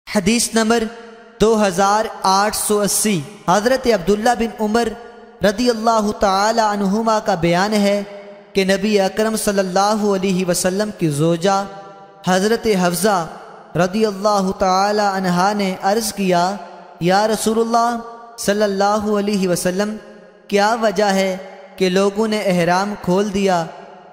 حدیث نمبر 2880 حضرت عبداللہ بن عمر رضی اللہ تعالی عنہما کا بیان ہے کہ نبی اکرم صلی اللہ علیہ وسلم کی زوجہ حضرت حفصہ رضی اللہ تعالی عنہا نے عرض کیا، یا رسول اللہ صلی اللہ علیہ وسلم، کیا وجہ ہے کہ لوگوں نے احرام کھول دیا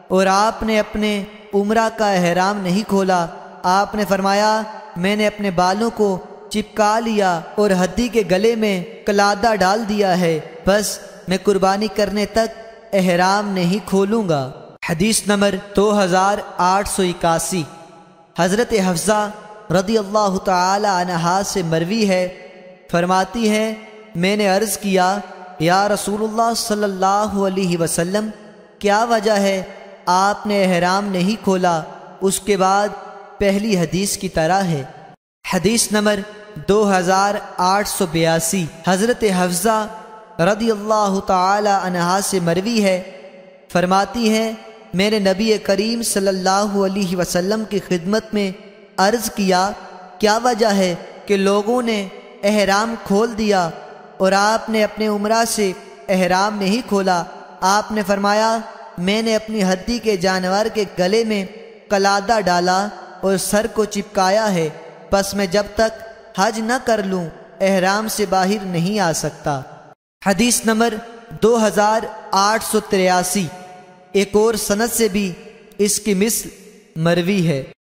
اور آپ نے اپنے عمرہ کا احرام نہیں کھولا؟ آپ نے فرمایا، میں نے اپنے بالوں کو چپکا لیا اور ہدی کے گلے میں قلادہ ڈال دیا ہے، بس میں قربانی کرنے تک احرام نہیں کھولوں گا۔ حدیث نمبر 2881 حضرت حفصہ رضی اللہ تعالی عنہا سے مروی ہے، فرماتی ہیں، میں نے عرض کیا، یا رسول اللہ صلی اللہ علیہ وسلم، کیا وجہ ہے آپ نے احرام نہیں کھولا؟ اس کے بعد پہلی حدیث کی طرح ہے۔ حدیث نمبر 2882 حضرت حفصہ رضی اللہ تعالی عنہا سے مروی ہے، فرماتی ہیں، میں نے نبی کریم صلی اللہ علیہ وسلم کی خدمت میں عرض کیا، کیا وجہ ہے کہ لوگوں نے احرام کھول دیا اور آپ نے اپنے عمرہ سے احرام نہیں کھولا؟ آپ نے فرمایا، میں نے اپنی ہدی کے جانور کے گلے میں قلادہ ڈالا اور سر کو چپکایا ہے، بس میں جب تک حج نہ کر لوں احرام سے باہر نہیں آ سکتا۔ حدیث نمبر 2883 ایک اور سند سے بھی اس کی مثل مروی ہے۔